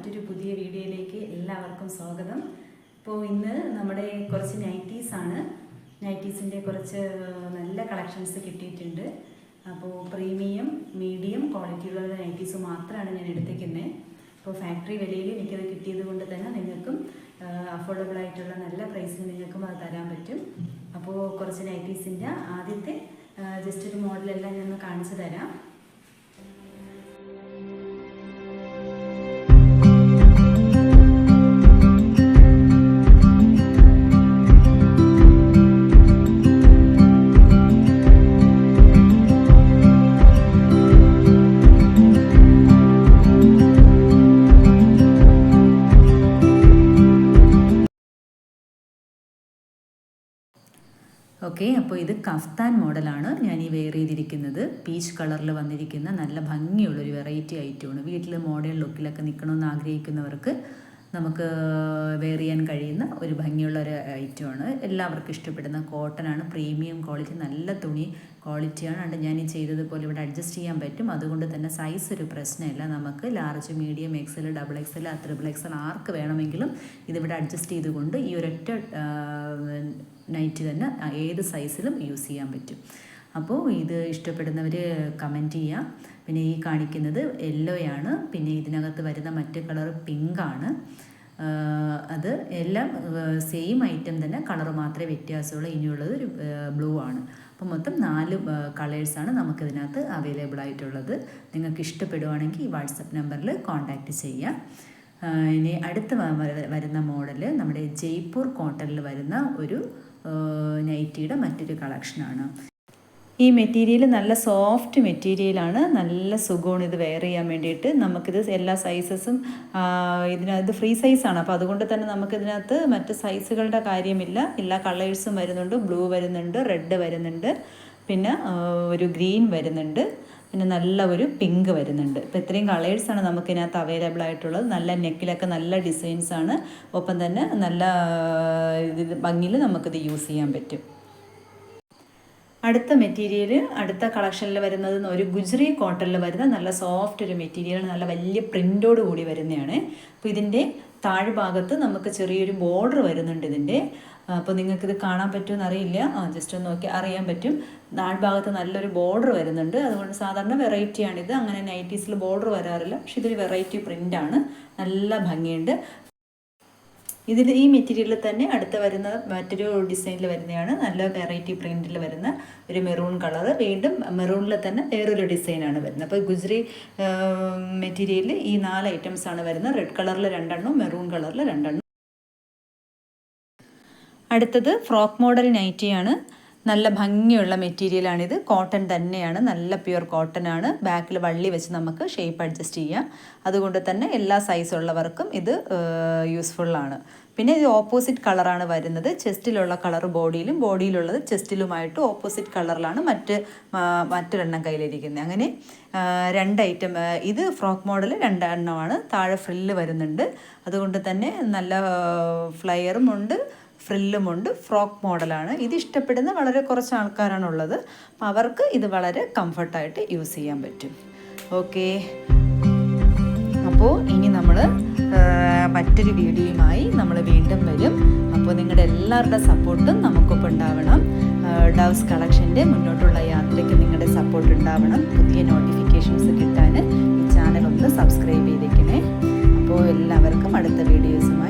ഒരു പുതിയ വീഡിയോയിലേക്ക് എല്ലാവർക്കും സ്വാഗതം. ഇപ്പോൾ ഇന്ന് നമ്മുടെ കുറച്ച് നൈറ്റീസാണ്. നൈറ്റീസിൻ്റെ കുറച്ച് നല്ല കളക്ഷൻസ് കിട്ടിയിട്ടുണ്ട്. അപ്പോൾ പ്രീമിയം മീഡിയം ക്വാളിറ്റിയുള്ള നൈറ്റീസ് മാത്രമാണ് ഞാൻ എടുത്തേക്കുന്നത്. അപ്പോൾ ഫാക്ടറി വിലയിൽ എനിക്കത് കിട്ടിയത് കൊണ്ട് തന്നെ നിങ്ങൾക്കും അഫോർഡബിൾ ആയിട്ടുള്ള നല്ല പ്രൈസിന് നിങ്ങൾക്കും അത് തരാൻ പറ്റും. അപ്പോൾ കുറച്ച് നൈറ്റീസിൻ്റെ ആദ്യത്തെ ജസ്റ്റ് ഒരു മോഡലെല്ലാം ഞാൻ കാണിച്ചു തരാം. ഓക്കെ, അപ്പോൾ ഇത് കഫ്താൻ മോഡലാണ് ഞാൻ ഈ വെയർ ചെയ്തിരിക്കുന്നത്. പീച്ച് കളറിൽ വന്നിരിക്കുന്ന നല്ല ഭംഗിയുള്ളൊരു വെറൈറ്റി ഐറ്റമാണ്. വീട്ടിൽ മോഡേൺ ലുക്കിലൊക്കെ നിൽക്കണമെന്ന് ആഗ്രഹിക്കുന്നവർക്ക് നമുക്ക് വെയർ ചെയ്യാൻ കഴിയുന്ന ഒരു ഭംഗിയുള്ള ഒരു ഐറ്റമാണ്. എല്ലാവർക്കും ഇഷ്ടപ്പെടുന്ന കോട്ടനാണ്, പ്രീമിയം ക്വാളിറ്റി, നല്ല തുണി ക്വാളിറ്റിയാണ്. അതുകൊണ്ട് ഞാൻ ഈ ചെയ്തതുപോലെ ഇവിടെ അഡ്ജസ്റ്റ് ചെയ്യാൻ പറ്റും. അതുകൊണ്ട് തന്നെ സൈസ് ഒരു പ്രശ്നമില്ല. നമുക്ക് large, medium, XL, double XL, triple XL ആർക്ക് വേണമെങ്കിലും ഇതിവിടെ അഡ്ജസ്റ്റ് ചെയ്തുകൊണ്ട് ഈ ഒരൊറ്റ നൈറ്റ് തന്നെ ഏത് സൈസിലും യൂസ് ചെയ്യാൻ പറ്റും. അപ്പോൾ ഇത് ഇഷ്ടപ്പെടുന്നവർ കമൻറ്റ് ചെയ്യാം. പിന്നെ ഈ കാണിക്കുന്നത് യെല്ലോയാണ്. പിന്നെ ഇതിനകത്ത് വരുന്ന മറ്റ് കളർ പിങ്കാണ്. അത് എല്ലാം സെയിം ഐറ്റം തന്നെ, കളർ മാത്രമേ വ്യത്യാസമുള്ളൂ. ഇനിയുള്ളത് ഒരു ബ്ലൂ ആണ്. അപ്പോൾ മൊത്തം 4 കളേഴ്സാണ് നമുക്കിതിനകത്ത് അവൈലബിൾ ആയിട്ടുള്ളത്. നിങ്ങൾക്ക് ഇഷ്ടപ്പെടുവാണെങ്കിൽ ഈ വാട്സപ്പ് നമ്പറിൽ കോൺടാക്റ്റ് ചെയ്യാം. ഇനി അടുത്ത് വരുന്ന മോഡൽ നമ്മുടെ ജയ്പൂർ കോട്ടണിൽ വരുന്ന ഒരു നൈറ്റിയുടെ മറ്റൊരു കളക്ഷനാണ്. ഈ മെറ്റീരിയൽ നല്ല സോഫ്റ്റ് മെറ്റീരിയലാണ്, നല്ല സുഖമാണ് ഇത് വെയർ ചെയ്യാൻ വേണ്ടിയിട്ട്. നമുക്കിത് എല്ലാ സൈസസും ഇതിനകത്ത് ഫ്രീ സൈസാണ്. അപ്പോൾ അതുകൊണ്ട് തന്നെ നമുക്കിതിനകത്ത് മറ്റ് സൈസുകളുടെ കാര്യമില്ല. എല്ലാ കളേഴ്സും വരുന്നുണ്ട്. ബ്ലൂ വരുന്നുണ്ട്, റെഡ് വരുന്നുണ്ട്, പിന്നെ ഒരു ഗ്രീൻ വരുന്നുണ്ട്, പിന്നെ നല്ല ഒരു പിങ്ക് വരുന്നുണ്ട്. ഇപ്പോൾ ഇത്രയും കളേഴ്സാണ് നമുക്കിതിനകത്ത് അവൈലബിൾ ആയിട്ടുള്ളത്. നല്ല നെക്കിലൊക്കെ നല്ല ഡിസൈൻസാണ്. ഒപ്പം തന്നെ നല്ല ഭംഗിയിൽ നമുക്കിത് യൂസ് ചെയ്യാൻ പറ്റും. അടുത്ത മെറ്റീരിയൽ, അടുത്ത കളക്ഷനിൽ വരുന്നത് ഒരു ഗുജറി കോട്ടണിൽ വരുന്ന നല്ല സോഫ്റ്റ് ഒരു മെറ്റീരിയൽ, നല്ല വലിയ പ്രിൻ്റോട് കൂടി വരുന്നതാണ്. അപ്പോൾ ഇതിൻ്റെ താഴ്ഭാഗത്ത് നമുക്ക് ചെറിയൊരു ബോർഡർ വരുന്നുണ്ട് ഇതിൻ്റെ. അപ്പോൾ നിങ്ങൾക്കിത് കാണാൻ പറ്റുമെന്ന് അറിയില്ല, ജസ്റ്റ് ഒന്ന് നോക്കി അറിയാൻ പറ്റും. താഴ്ഭാഗത്ത് നല്ലൊരു ബോർഡർ വരുന്നുണ്ട്. അതുകൊണ്ട് സാധാരണ വെറൈറ്റിയാണിത്. അങ്ങനെ നൈറ്റീസിൽ ബോർഡർ വരാറില്ല, പക്ഷെ ഇതൊരു വെറൈറ്റി പ്രിൻ്റാണ്, നല്ല ഭംഗിയുണ്ട്. ഇതിൽ ഈ മെറ്റീരിയലിൽ തന്നെ അടുത്ത് വരുന്ന മറ്റൊരു ഡിസൈനിൽ വരുന്നതാണ്, നല്ല വെറൈറ്റി പ്രിൻറ്റിൽ വരുന്ന ഒരു മെറൂൺ കളർ. വീണ്ടും മെറൂണിൽ തന്നെ വേറൊരു ഡിസൈനാണ് വരുന്നത്. അപ്പോൾ ഗുജറി മെറ്റീരിയലിൽ ഈ 4 ഐറ്റംസാണ് വരുന്നത്. റെഡ് കളറിൽ 2 മെറൂൺ കളറിൽ 2. അടുത്തത് ഫ്രോക്ക് മോഡൽ നൈറ്റിയാണ്. നല്ല ഭംഗിയുള്ള മെറ്റീരിയലാണിത്. കോട്ടൺ തന്നെയാണ്, നല്ല പ്യുവർ കോട്ടൺ ആണ്. ബാക്കിൽ വള്ളി വെച്ച് നമുക്ക് ഷേപ്പ് അഡ്ജസ്റ്റ് ചെയ്യാം. അതുകൊണ്ട് തന്നെ എല്ലാ സൈസുള്ളവർക്കും ഇത് യൂസ്ഫുള്ളാണ്. പിന്നെ ഇത് ഓപ്പോസിറ്റ് കളറാണ് വരുന്നത്. ചെസ്റ്റിലുള്ള കളർ ബോഡിയിലും, ബോഡിയിലുള്ളത് ചെസ്റ്റിലുമായിട്ട് ഓപ്പോസിറ്റ് കളറിലാണ് മറ്റൊരെണ്ണം കയ്യിലിരിക്കുന്നത്. അങ്ങനെ 2 ഐറ്റം. ഇത് ഫ്രോക്ക് മോഡൽ 2 എണ്ണമാണ്. താഴെ ഫ്രില്ല് വരുന്നുണ്ട്. അതുകൊണ്ട് തന്നെ നല്ല ഫ്ലയറും ഉണ്ട്, ഫ്രില്ലുമുണ്ട്. ഫ്രോക്ക് മോഡലാണ്. ഇത് ഇഷ്ടപ്പെടുന്ന വളരെ കുറച്ച് ആൾക്കാരാണുള്ളത്. അപ്പോൾ അവർക്ക് ഇത് വളരെ കംഫർട്ടായിട്ട് യൂസ് ചെയ്യാൻ പറ്റും. ഓക്കെ, അപ്പോൾ ഇനി നമ്മൾ മറ്റൊരു വീഡിയോയുമായി നമ്മൾ വീണ്ടും വരും. അപ്പോൾ നിങ്ങളുടെ എല്ലാവരുടെ സപ്പോർട്ടും നമുക്കൊപ്പം ഉണ്ടാവണം. ഡവ്സ് കളക്ഷൻ്റെ മുന്നോട്ടുള്ള യാത്രയ്ക്ക് നിങ്ങളുടെ സപ്പോർട്ട് ഉണ്ടാവണം. പുതിയ നോട്ടിഫിക്കേഷൻസ് കിട്ടാൻ ഈ ചാനൽ ഒന്ന് സബ്സ്ക്രൈബ് ചെയ്തേക്കണേ. അപ്പോൾ എല്ലാവർക്കും അടുത്ത വീഡിയോസുമായി